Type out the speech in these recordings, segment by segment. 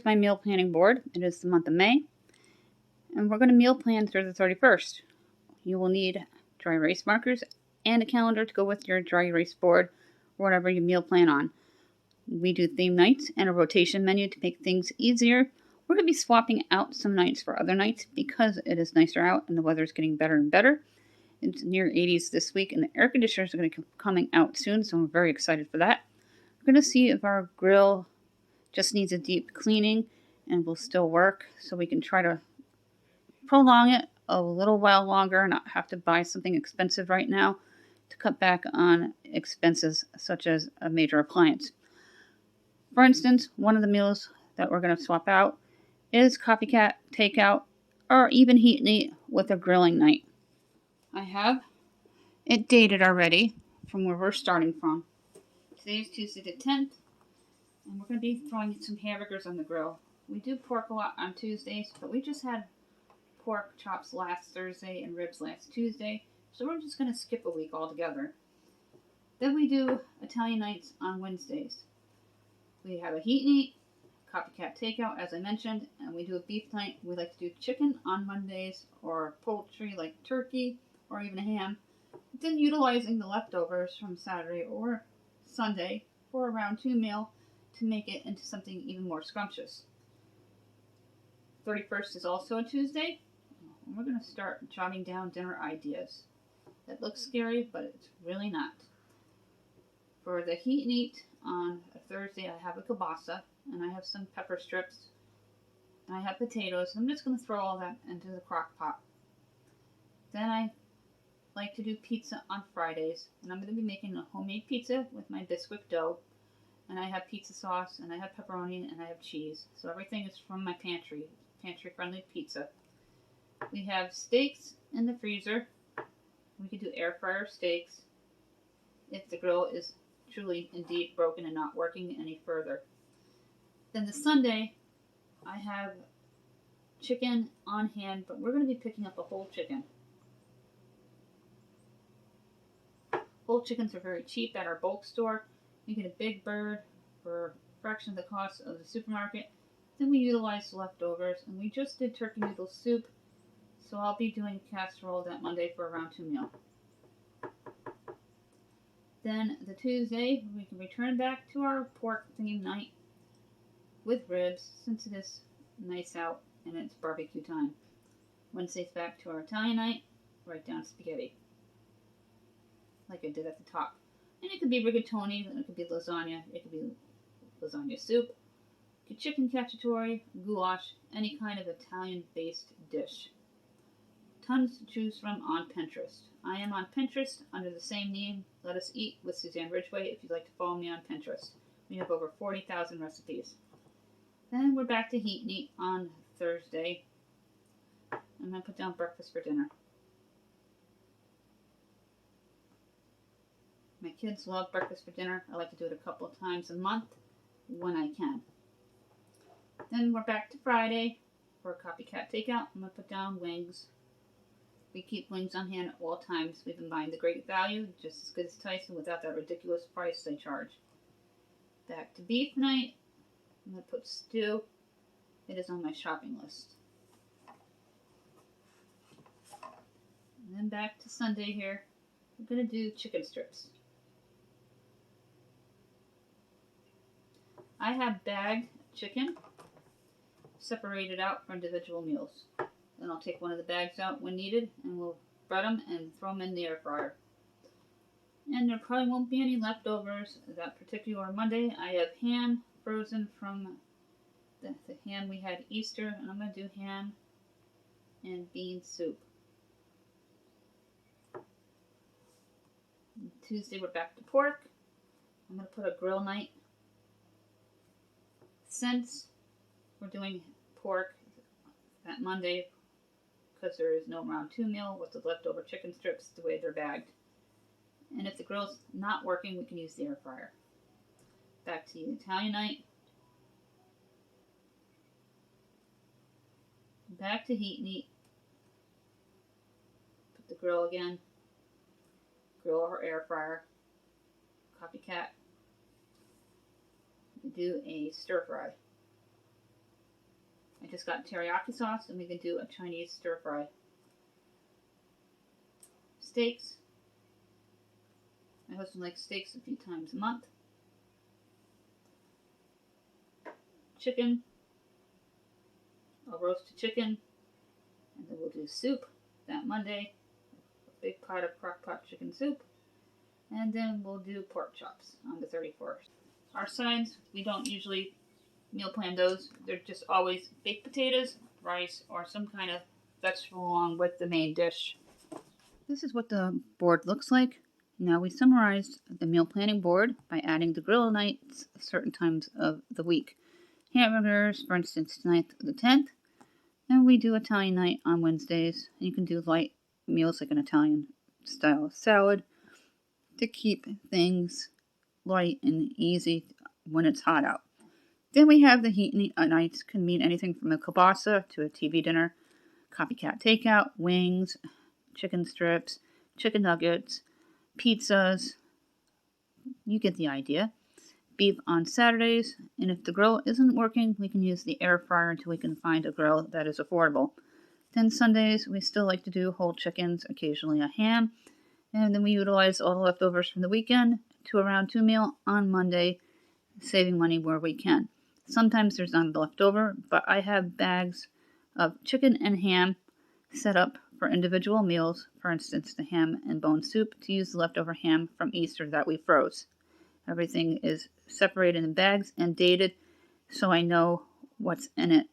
here's my meal planning board. It is the month of May, and we're going to meal plan through the 31st. You will need dry erase markers and a calendar to go with your dry erase board or whatever you meal plan on. We do theme nights and a rotation menu to make things easier. We're going to be swapping out some nights for other nights because it is nicer out and the weather is getting better and better. It's near 80s this week, and the air conditioners are going to be coming out soon, so I'm very excited for that. We're going to see if our grill just needs a deep cleaning and will still work, so we can try to prolong it a little while longer and not have to buy something expensive right now to cut back on expenses such as a major appliance. For instance, one of the meals that we're going to swap out is copycat takeout or even heat and eat with a grilling night. I have it dated already from where we're starting from. Today is Tuesday the 10th, and we're going to be throwing some hamburgers on the grill. We do pork a lot on Tuesdays, but we just had pork chops last Thursday and ribs last Tuesday, so we're just going to skip a week altogether. Then we do Italian nights on Wednesdays. We have a heat and eat, copycat takeout, as I mentioned, and we do a beef night. We like to do chicken on Mondays, or poultry like turkey, or even a ham. Then utilizing the leftovers from Saturday or Sunday for a round 2 meal to make it into something even more scrumptious. 31st is also a Tuesday, and we're going to start jotting down dinner ideas. It looks scary, but it's really not. For the heat and eat on a Thursday, I have a kielbasa, and I have some pepper strips, and I have potatoes. I'm just going to throw all that into the crock pot. Then I like to do pizza on Fridays, and I'm going to be making a homemade pizza with my Bisquick dough, and I have pizza sauce, and I have pepperoni, and I have cheese. So everything is from my pantry friendly pizza. We have steaks in the freezer. We could do air fryer steaks if the grill is truly indeed broken and not working any further. Then the Sunday, I have chicken on hand, but we're going to be picking up a whole chicken. Whole chickens are very cheap at our bulk store. You get a big bird for a fraction of the cost of the supermarket. Then we utilize the leftovers, and we just did turkey noodle soup, so I'll be doing casserole that Monday for a round 2 meal. Then the Tuesday, we can return back to our pork theme night with ribs, since it is nice out and it's barbecue time. Wednesday's back to our Italian night, right down spaghetti, like I did at the top. And it could be rigatoni, it could be lasagna, it could be lasagna soup, it could be chicken cacciatore, goulash, any kind of Italian-based dish. Tons to choose from on Pinterest. I am on Pinterest under the same name, Let Us Eat with Suzanne Ridgway, if you'd like to follow me on Pinterest. We have over 40,000 recipes. Then we're back to heat and eat on Thursday. I'm going to put down breakfast for dinner. My kids love breakfast for dinner. I like to do it a couple of times a month when I can. Then we're back to Friday for a copycat takeout. I'm going to put down wings. We keep wings on hand at all times. We've been buying the great value, just as good as Tyson, without that ridiculous price they charge. Back to beef night. I'm going to put stew. It is on my shopping list. And then back to Sunday here. We're going to do chicken strips. I have bagged chicken separated out for individual meals. Then I'll take one of the bags out when needed, and we'll bread them and throw them in the air fryer. And there probably won't be any leftovers that particular Monday. I have ham frozen from the ham we had Easter, and I'm going to do ham and bean soup. And Tuesday we're back to pork. I'm going to put a grill night. Since we're doing pork that Monday, because there is no round 2 meal with the leftover chicken strips the way they're bagged. And if the grill's not working, we can use the air fryer. Back to the Italian night. Back to heat and eat. Put the grill again. Grill or air fryer. Copycat. We do a stir fry. just got teriyaki sauce, and we can do a Chinese stir fry. Steaks. My husband likes steaks a few times a month. Chicken. I'll roast a chicken. And then we'll do soup that Monday. A big pot of crock pot chicken soup. And then we'll do pork chops on the 31st. Our sides, we don't usually meal plan those. They're just always baked potatoes, rice, or some kind of vegetable along with the main dish. This is what the board looks like. Now we summarized the meal planning board by adding the grill nights at certain times of the week. Hamburgers, for instance, 9th to the 10th. And we do Italian night on Wednesdays. You can do light meals like an Italian style salad to keep things light and easy when it's hot out. Then we have the heat nights. Can mean anything from a kielbasa to a TV dinner, copycat takeout, wings, chicken strips, chicken nuggets, pizzas. You get the idea. Beef on Saturdays, and if the grill isn't working, we can use the air fryer until we can find a grill that is affordable. Then Sundays, we still like to do whole chickens, occasionally a ham, and then we utilize all the leftovers from the weekend to a round 2 meal on Monday, saving money where we can. Sometimes there's none left over, but I have bags of chicken and ham set up for individual meals, for instance, the ham and bone soup, to use the leftover ham from Easter that we froze. Everything is separated in bags and dated, so I know what's in it.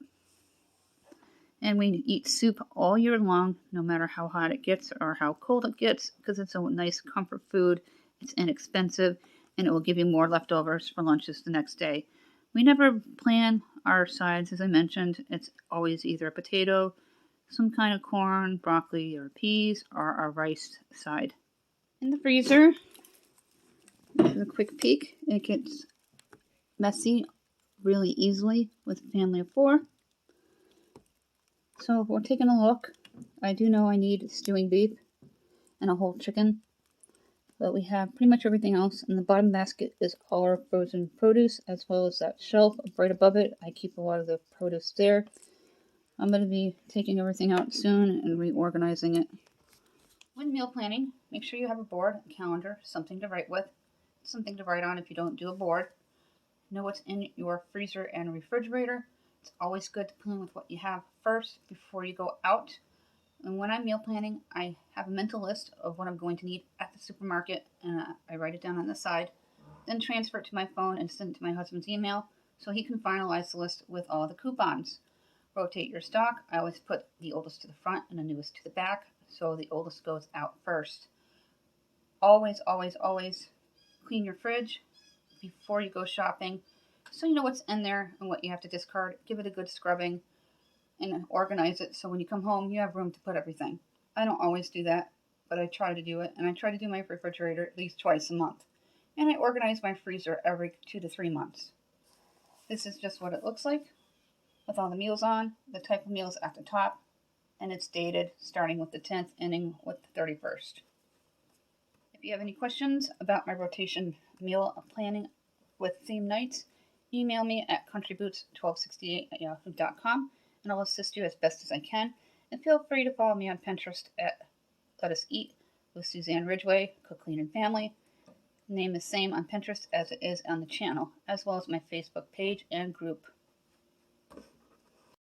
And we eat soup all year long, no matter how hot it gets or how cold it gets, because it's a nice comfort food, it's inexpensive, and it will give you more leftovers for lunches the next day. We never plan our sides, as I mentioned. It's always either a potato, some kind of corn, broccoli, or peas, or a rice side. In the freezer, this is a quick peek. It gets messy really easily with a family of 4. So if we're taking a look, I do know I need stewing beef and a whole chicken, but we have pretty much everything else. In the bottom basket is all our frozen produce, as well as that shelf right above it. I keep a lot of the produce there. I'm going to be taking everything out soon and reorganizing it. When meal planning, make sure you have a board, a calendar, something to write with, something to write on if you don't do a board. Know what's in your freezer and refrigerator. It's always good to plan with what you have first before you go out. And when I'm meal planning, I have a mental list of what I'm going to need at the supermarket, and I write it down on the side, then transfer it to my phone and send it to my husband's email so he can finalize the list with all the coupons. Rotate your stock. I always put the oldest to the front and the newest to the back, so the oldest goes out first. Always, always, always clean your fridge before you go shopping, so you know what's in there and what you have to discard. Give it a good scrubbing and organize it so when you come home you have room to put everything. I don't always do that, but I try to do it, and I try to do my refrigerator at least twice a month. And I organize my freezer every 2 to 3 months. This is just what it looks like with all the meals on, the type of meals at the top, and it's dated starting with the 10th, ending with the 31st. If you have any questions about my rotation meal planning with theme nights, email me at countryboots1268@yahoo.com, and I'll assist you as best as I can. And feel free to follow me on Pinterest at Let Us Eat with Suzanne Ridgway, Cook Clean and Family. The name is same on Pinterest as it is on the channel, as well as my Facebook page and group.